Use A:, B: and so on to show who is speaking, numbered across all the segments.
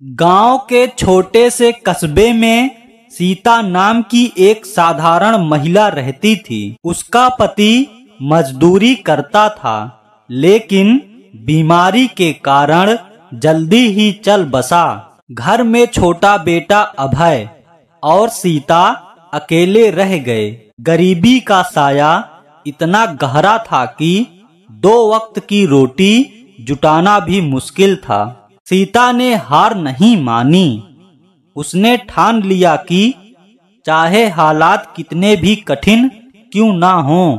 A: गांव के छोटे से कस्बे में सीता नाम की एक साधारण महिला रहती थी। उसका पति मजदूरी करता था, लेकिन बीमारी के कारण जल्दी ही चल बसा। घर में छोटा बेटा अभय और सीता अकेले रह गए। गरीबी का साया इतना गहरा था कि 2 वक्त की रोटी जुटाना भी मुश्किल था। सीता ने हार नहीं मानी। उसने ठान लिया कि चाहे हालात कितने भी कठिन क्यों ना हों,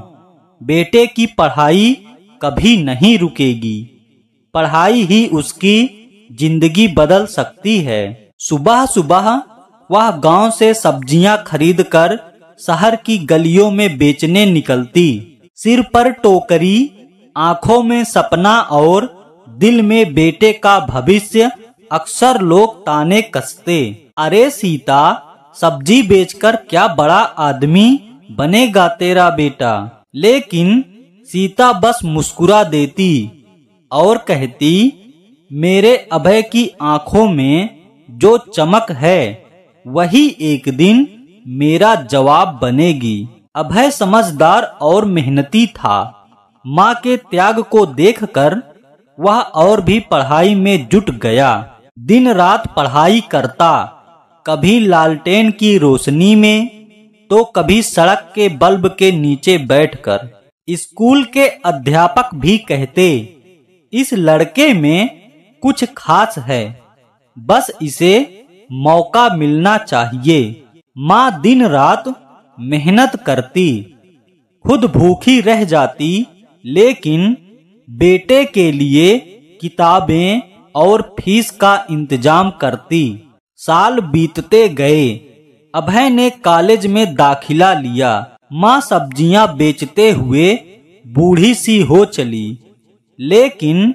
A: बेटे की पढ़ाई कभी नहीं रुकेगी। पढ़ाई ही उसकी जिंदगी बदल सकती है। सुबह सुबह वह गांव से सब्जियां खरीदकर शहर की गलियों में बेचने निकलती। सिर पर टोकरी, आंखों में सपना और दिल में बेटे का भविष्य। अक्सर लोग ताने कसते, अरे सीता, सब्जी बेचकर क्या बड़ा आदमी बनेगा तेरा बेटा। लेकिन सीता बस मुस्कुरा देती और कहती, मेरे अभय की आंखों में जो चमक है वही एक दिन मेरा जवाब बनेगी। अभय समझदार और मेहनती था। माँ के त्याग को देखकर वह और भी पढ़ाई में जुट गया। दिन रात पढ़ाई करता, कभी लालटेन की रोशनी में तो कभी सड़क के बल्ब के नीचे बैठकर। स्कूल के अध्यापक भी कहते, इस लड़के में कुछ खास है, बस इसे मौका मिलना चाहिए। माँ दिन रात मेहनत करती, खुद भूखी रह जाती, लेकिन बेटे के लिए किताबें और फीस का इंतजाम करती। साल बीतते गए। अभय ने कॉलेज में दाखिला लिया। माँ सब्जियां बेचते हुए बूढ़ी सी हो चली, लेकिन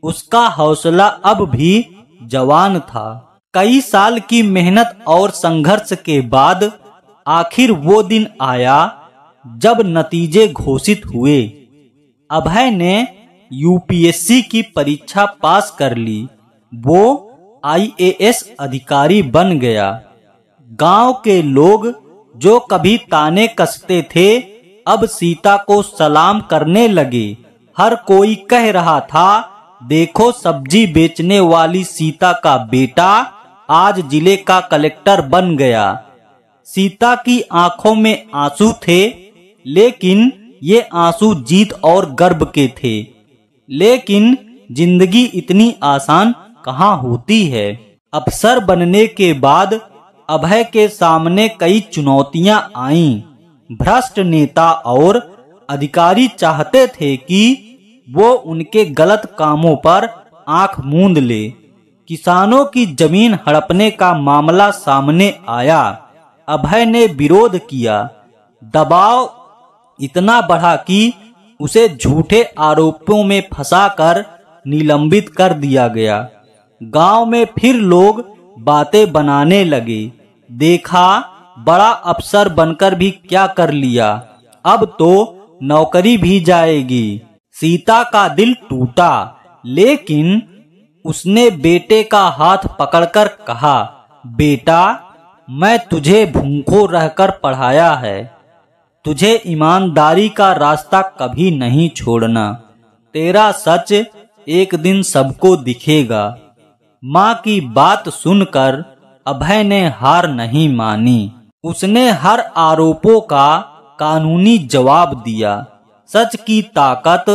A: उसका हौसला अब भी जवान था। कई साल की मेहनत और संघर्ष के बाद आखिर वो दिन आया जब नतीजे घोषित हुए। अभय ने यूपीएससी की परीक्षा पास कर ली। वो आईएएस अधिकारी बन गया। गांव के लोग जो कभी ताने कसते थे, अब सीता को सलाम करने लगे। हर कोई कह रहा था, देखो सब्जी बेचने वाली सीता का बेटा आज जिले का कलेक्टर बन गया। सीता की आंखों में आंसू थे, लेकिन ये आंसू जीत और गर्व के थे। लेकिन जिंदगी इतनी आसान कहाँ होती है। अफसर बनने के बाद अभय के सामने कई चुनौतियां आईं। भ्रष्ट नेता और अधिकारी चाहते थे कि वो उनके गलत कामों पर आंख मूंद ले। किसानों की जमीन हड़पने का मामला सामने आया। अभय ने विरोध किया। दबाव इतना बढ़ा कि उसे झूठे आरोपों में फंसाकर निलंबित कर दिया गया। गांव में फिर लोग बातें बनाने लगे, देखा बड़ा अफसर बनकर भी क्या कर लिया, अब तो नौकरी भी जाएगी। सीता का दिल टूटा, लेकिन उसने बेटे का हाथ पकड़कर कहा, बेटा, मैं तुझे भूखों रहकर पढ़ाया है, तुझे ईमानदारी का रास्ता कभी नहीं छोड़ना। तेरा सच एक दिन सबको दिखेगा। माँ की बात सुनकर अभय ने हार नहीं मानी। उसने हर आरोपों का कानूनी जवाब दिया। सच की ताकत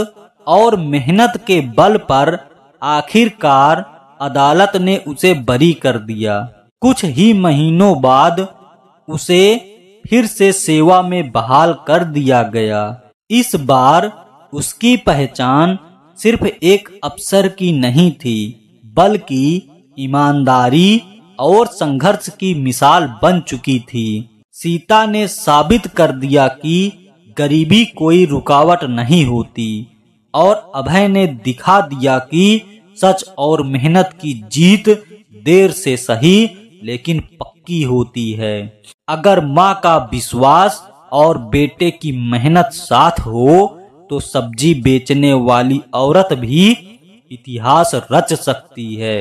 A: और मेहनत के बल पर आखिरकार अदालत ने उसे बरी कर दिया। कुछ ही महीनों बाद उसे फिर से सेवा में बहाल कर दिया गया। इस बार उसकी पहचान सिर्फ एक अफसर की नहीं थी, बल्कि ईमानदारी और संघर्ष की मिसाल बन चुकी थी। सीता ने साबित कर दिया कि गरीबी कोई रुकावट नहीं होती, और अभय ने दिखा दिया कि सच और मेहनत की जीत देर से सही लेकिन पक्की होती है। अगर माँ का विश्वास और बेटे की मेहनत साथ हो तो सब्जी बेचने वाली औरत भी इतिहास रच सकती है।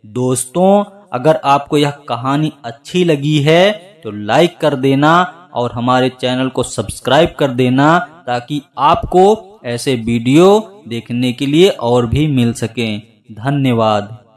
A: दोस्तों, अगर आपको यह कहानी अच्छी लगी है तो लाइक कर देना और हमारे चैनल को सब्सक्राइब कर देना, ताकि आपको ऐसे वीडियो देखने के लिए और भी मिल सकें। धन्यवाद।